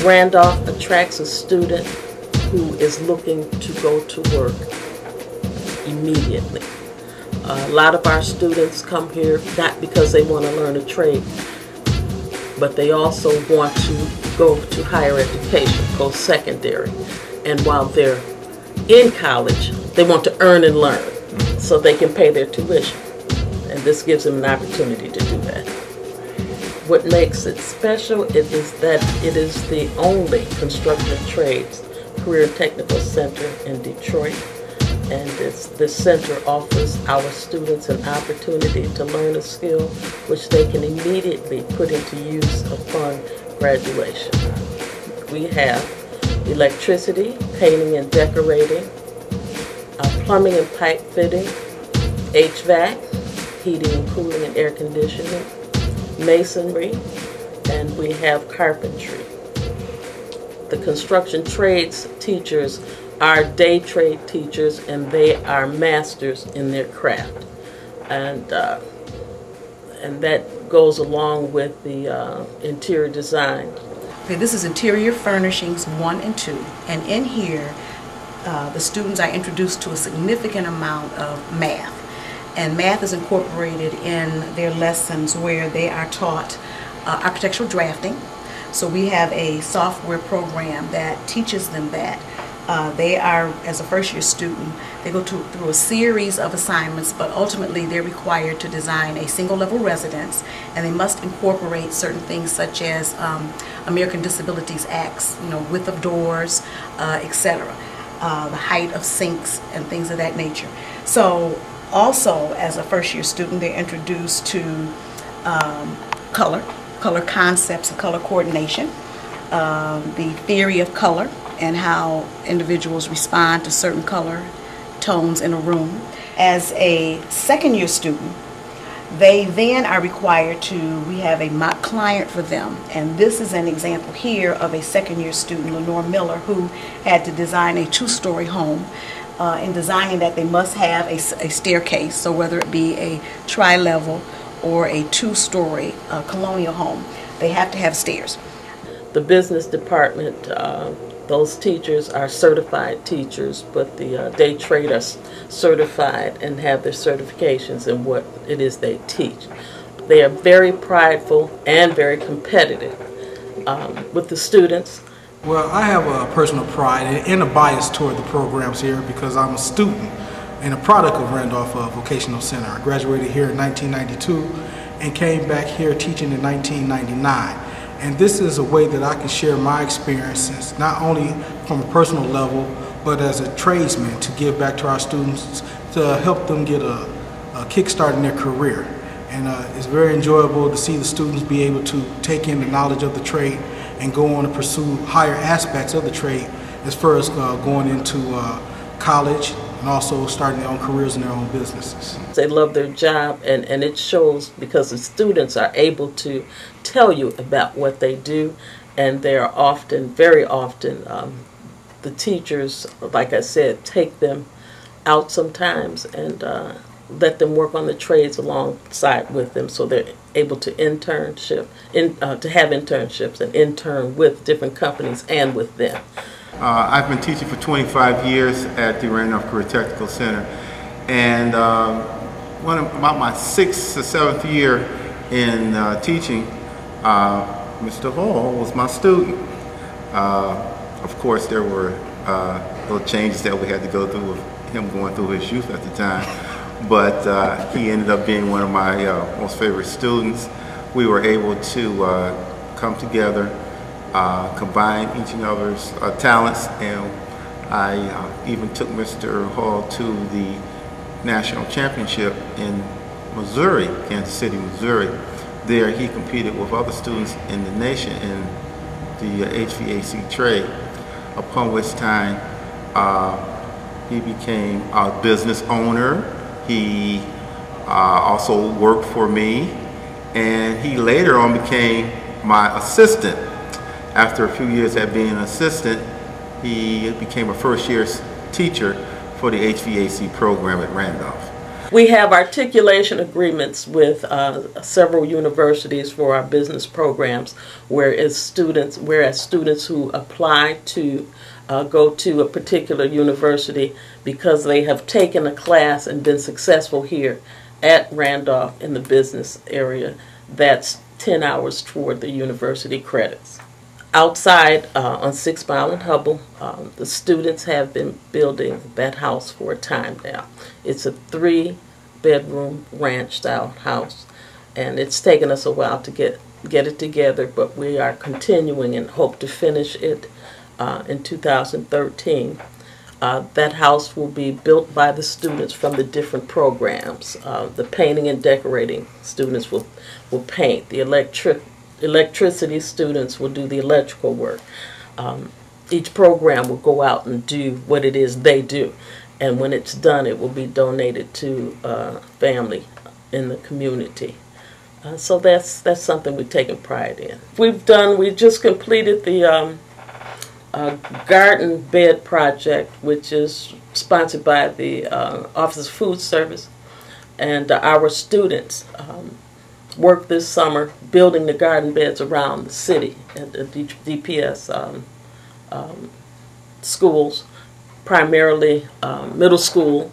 Randolph attracts a student who is looking to go to work immediately. A lot of our students come here not because they want to learn a trade, but they also want to go to higher education, post-secondary. And while they're in college, they want to earn and learn so they can pay their tuition. And this gives them an opportunity to do that. What makes it special is that it is the only construction trades career technical center in Detroit. And this center offers our students an opportunity to learn a skill which they can immediately put into use upon graduation. We have electricity, painting and decorating, plumbing and pipe fitting, HVAC, heating and cooling and air conditioning, masonry, and we have carpentry. The construction trades teachers are day trade teachers, and they are masters in their craft. And that goes along with the interior design. Okay, this is Interior Furnishings 1 and 2, and in here the students are introduced to a significant amount of math. And math is incorporated in their lessons where they are taught architectural drafting. So we have a software program that teaches them that. They are, as a first-year student, they go through a series of assignments, but ultimately they're required to design a single-level residence, and they must incorporate certain things such as American Disabilities Acts, width of doors, etc., the height of sinks, and things of that nature. So also, as a first-year student, they're introduced to color concepts and color coordination, the theory of color, and how individuals respond to certain color tones in a room. As a second-year student, they then are required we have a mock client for them, and this is an example here of a second-year student, Lenore Miller, who had to design a two-story home. In designing that, they must have a staircase, so whether it be a tri-level or a two-story colonial home, they have to have stairs. The business department, those teachers are certified teachers, but the day trade are certified and have their certifications in what it is they teach. They are very prideful and very competitive with the students. Well, I have a personal pride and a bias toward the programs here because I'm a student and a product of Randolph Vocational Center. I graduated here in 1992 and came back here teaching in 1999. And this is a way that I can share my experiences, not only from a personal level, but as a tradesman, to give back to our students to help them get a kickstart in their career. And it's very enjoyable to see the students be able to take in the knowledge of the trade and go on to pursue higher aspects of the trade as far as going into college and also starting their own careers in their own businesses. They love their job, and it shows because the students are able to tell you about what they do, and they are often, very often, the teachers, like I said, take them out sometimes and let them work on the trades alongside with them, so they're able to to have internships and intern with different companies and with them. I've been teaching for 25 years at the Randolph Career Technical Center, and about my 6th or 7th year in teaching, Mr. Hall was my student. Of course, there were little changes that we had to go through with him going through his youth at the time, but he ended up being one of my most favorite students. We were able to come together, combine each other's talents, and I even took Mr. Hall to the national championship in Missouri, Kansas City, Missouri. There he competed with other students in the nation in the HVAC trade, upon which time he became a business owner. He also worked for me, and he later on became my assistant. After a few years at being an assistant, he became a first-year teacher for the HVAC program at Randolph. We have articulation agreements with several universities for our business programs, whereas students who apply to go to a particular university because they have taken a class and been successful here at Randolph in the business area, that's 10 hours toward the university credits. Outside on 6 Mile and Hubble, the students have been building that house for a time now. It's a 3-bedroom ranch-style house, and it's taken us a while to get it together, but we are continuing and hope to finish it in 2013. That house will be built by the students from the different programs. The painting and decorating students will paint. The electricity students will do the electrical work. Each program will go out and do what it is they do, and when it's done, it will be donated to family in the community. So that's something we've taken pride in. We just completed the garden bed project, which is sponsored by the Office of Food Service, and our students worked this summer building the garden beds around the city at the DPS schools, primarily middle school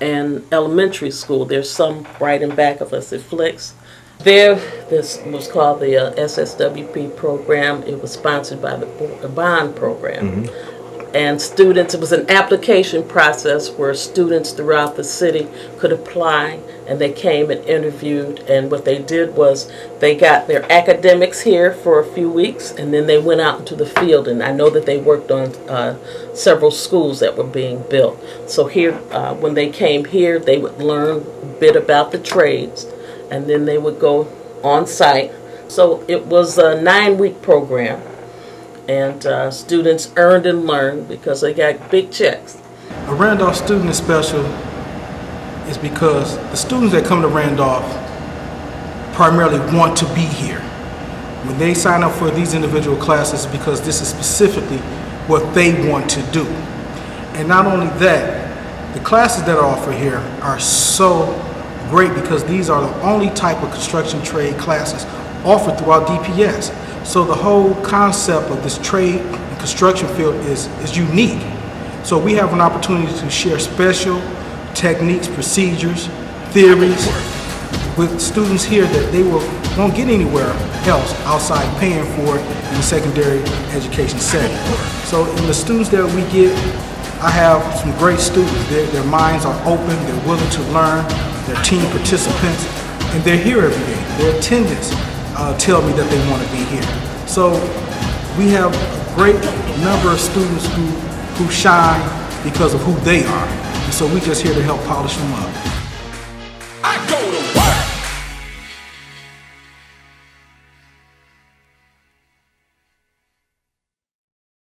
and elementary school. There's some right in back of us at Flicks. This was called the SSWP program. It was sponsored by the bond program. And students, it was an application process where students throughout the city could apply, and they came and interviewed, and what they did was they got their academics here for a few weeks, and then they went out into the field, and I know that they worked on several schools that were being built. So here, when they came here, they would learn a bit about the trades, and then they would go on site. So it was a 9-week program, and students earned and learned because they got big checks. A Randolph student is special is because the students that come to Randolph primarily want to be here. When they sign up for these individual classes, because this is specifically what they want to do. And not only that, the classes that are offered here are so great because these are the only type of construction trade classes offered throughout DPS. So the whole concept of this trade and construction field is unique. So we have an opportunity to share special techniques, procedures, theories with students here that they won't get anywhere else outside paying for it in the secondary education setting. So in the students that we get, I have some great students. Their minds are open, they're willing to learn, they're team participants, and they're here every day. Their attendance tell me that they want to be here. So we have a great number of students who shine because of who they are. And so we're just here to help polish them up.